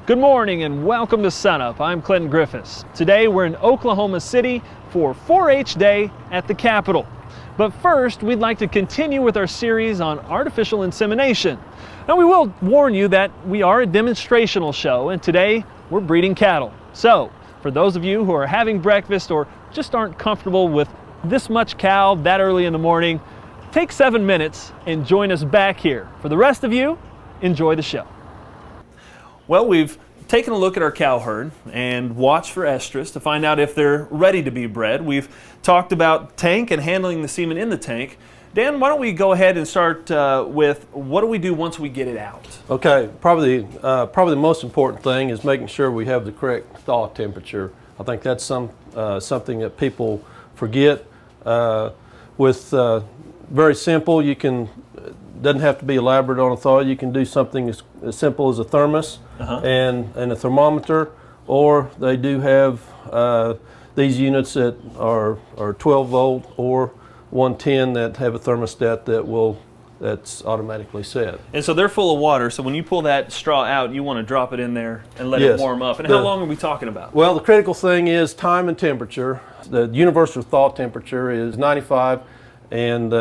Good morning and welcome to Sunup. I'm Clinton Griffiths. Today we're in Oklahoma City for 4-H Day at the Capitol. But first, we'd like to continue with our series on artificial insemination. Now we will warn you that we are a demonstrational show and today we're breeding cattle. So, for those of you who are having breakfast or just aren't comfortable with this much cow that early in the morning, take 7 minutes and join us back here. For the rest of you, enjoy the show. Well, we've taken a look at our cow herd and watched for estrus to find out if they're ready to be bred. We've talked about tank and handling the semen in the tank. Dan, why don't we go ahead and start with what do we do once we get it out? Okay, probably the most important thing is making sure we have the correct thaw temperature. I think that's something that people forget. Very simple, doesn't have to be elaborate on a thaw. You can do something as simple as a thermos and a thermometer, or they do have these units that are 12 volt or 110 that have a thermostat that's automatically set. And so they're full of water, so when you pull that straw out, you want to drop it in there and let it warm up. And how long are we talking about? Well, the critical thing is time and temperature. The universal thaw temperature is 95 and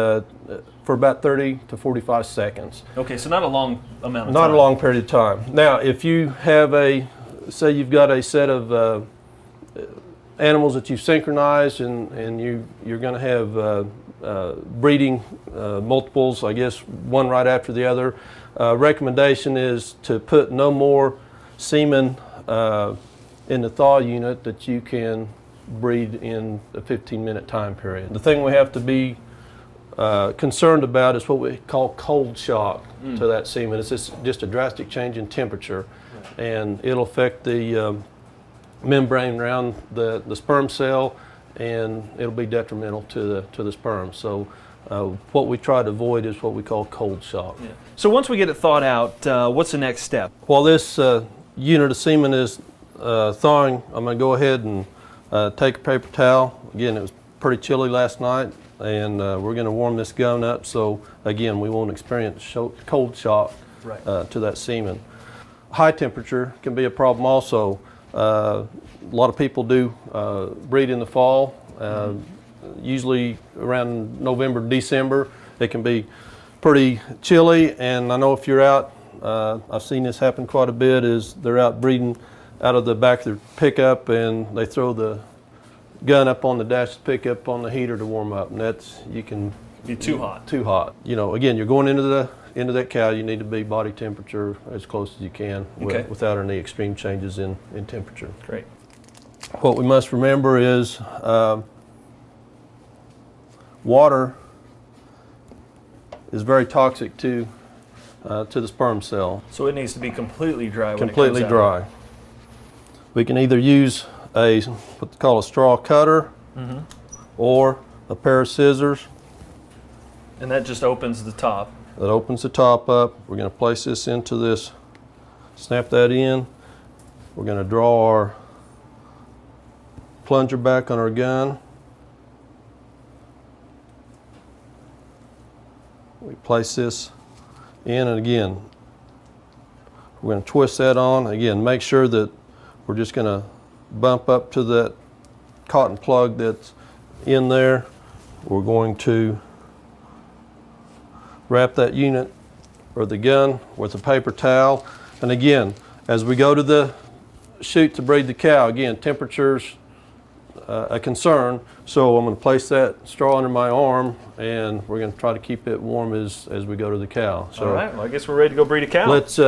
for about 30 to 45 seconds. Okay, so not a long amount of time. Not a long period of time. Now, if you have say you've got a set of animals that you've synchronized and you're going to have breeding multiples, I guess one right after the other, recommendation is to put no more semen in the thaw unit that you can breed in a 15-minute time period. The thing we have to be concerned about is what we call cold shock to that semen. It's just a drastic change in temperature, and it'll affect the membrane around the sperm cell, and it'll be detrimental to the sperm. So what we try to avoid is what we call cold shock. Yeah. So once we get it thawed out, what's the next step? While this unit of semen is thawing, I'm going to go ahead and take a paper towel. Again, it was pretty chilly last night, and we're going to warm this gun up so, again, we won't experience cold shock to that semen. High temperature can be a problem also. A lot of people do breed in the fall, usually around November, December. It can be pretty chilly, and I know if you're out, I've seen this happen quite a bit, is they're out breeding out of the back of their pickup and they throw the gun up on the dash of the pickup on the heater to warm up, and you can be too hot. Too hot. You know, again, you're going into that cow, you need to be body temperature as close as you can without any extreme changes in temperature. Great. What we must remember is water is very toxic to the sperm cell. So it needs to be completely dry when completely it comes out. Dry. We can either use what they call a straw cutter or a pair of scissors. And that just opens the top. That opens the top up. We're going to place this into this, snap that in. We're going to draw our plunger back on our gun. We place this in, and again, we're going to twist that on. Again, make sure that we're just going to bump up to that cotton plug that's in there. We're going to wrap that unit or the gun with a paper towel. And again, as we go to the chute to breed the cow, again, temperature's a concern. So I'm going to place that straw under my arm, and we're going to try to keep it warm as we go to the cow. So all right, well, I guess we're ready to go breed a cow. Let's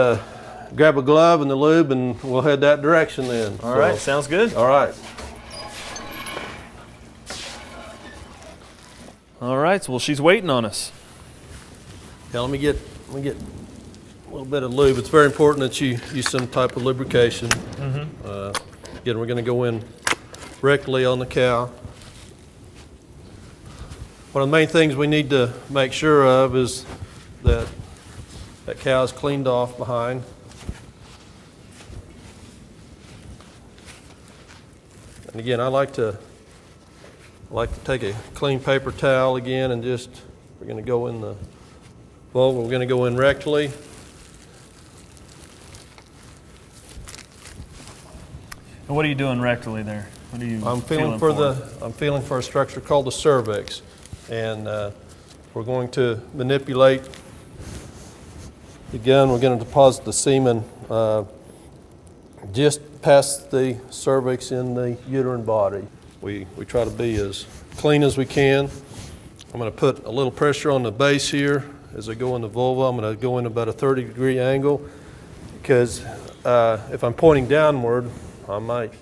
grab a glove and the lube, and we'll head that direction then. All right, sounds good. All right. All right, so, well, she's waiting on us. Yeah, let me get a little bit of lube. It's very important that you use some type of lubrication. Again, we're going to go in rectally on the cow. One of the main things we need to make sure of is that cow is cleaned off behind. And again, I like to take a clean paper towel again and we're going to go in the bowl. We're going to go in rectally. What are you doing rectally there? What are you I'm feeling for a structure called the cervix, and we're going to manipulate the gun. We're going to deposit the semen just past the cervix in the uterine body. We try to be as clean as we can. I'm going to put a little pressure on the base here as I go in the vulva. I'm going to go in about a 30-degree angle, because if I'm pointing downward, I might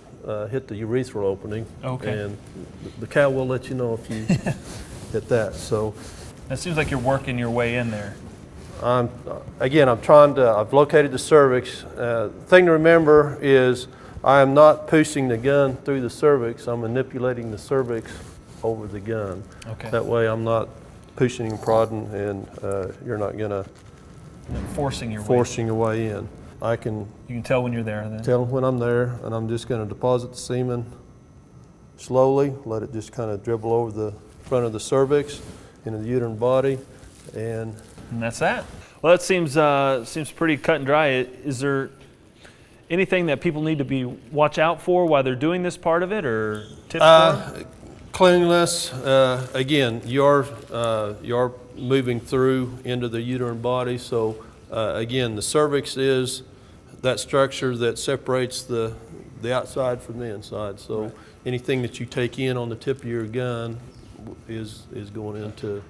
hit the urethral opening. Okay. And the cow will let you know if you hit that. So it seems like you're working your way in there. I've located the cervix. Thing to remember is I am not pushing the gun through the cervix. I'm manipulating the cervix over the gun. Okay. That way I'm not pushing and prodding, and you're not gonna Forcing your way in. You can tell when you're there then. Tell when I'm there, and I'm just gonna deposit the semen slowly, let it just kind of dribble over the front of the cervix into the uterine body, and that's that. Well, that seems pretty cut and dry. Is there anything that people need to watch out for while they're doing this part of it, or tips for them? Cleanliness. Again, you're moving through into the uterine body, so again, the cervix is that structure that separates the outside from the inside. So right. Anything that you take in on the tip of your gun is going into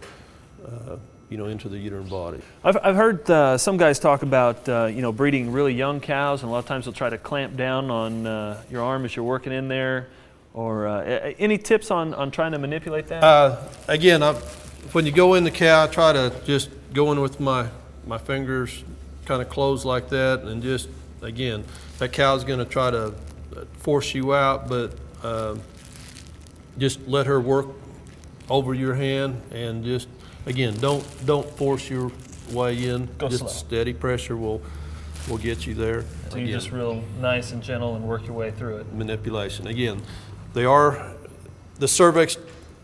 into the uterine body. I've heard some guys talk about breeding really young cows, and a lot of times they'll try to clamp down on your arm as you're working in there. Or any tips on trying to manipulate that? Again, when you go in the cow, I try to just go in with my fingers kind of closed like that, and just, again, that cow's going to try to force you out, but just let her work over your hand, and just, again, don't force your way in. Go just slow. Steady pressure will get you there. So you're just real nice and gentle and work your way through it. Manipulation. Again, the cervix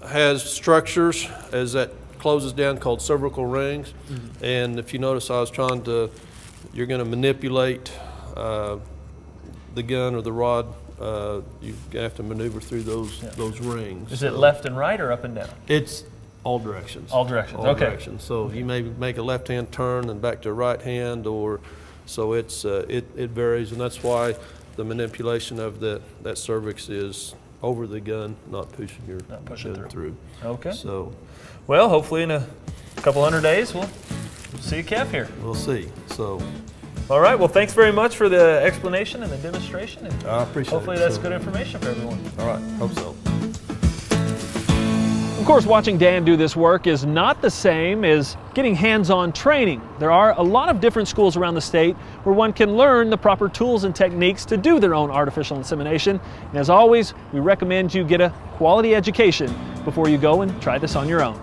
has structures as that closes down called cervical rings. Mm-hmm. And if you notice, you're going to manipulate the gun or the rod. You have to maneuver through those rings. Is it left and right or up and down? It's all directions. All directions. All directions. So you may make a left-hand turn and back to a right hand, so it varies, and that's why the manipulation of that cervix is over the gun, not pushing gun through. Okay. So, well, hopefully in a couple 100 days we'll see a calf here. We'll see. So. All right. Well, thanks very much for the explanation and the demonstration. And I appreciate it. Hopefully that's good information for everyone. All right. Hope so. Of course, watching Dan do this work is not the same as getting hands-on training. There are a lot of different schools around the state where one can learn the proper tools and techniques to do their own artificial insemination. And as always, we recommend you get a quality education before you go and try this on your own.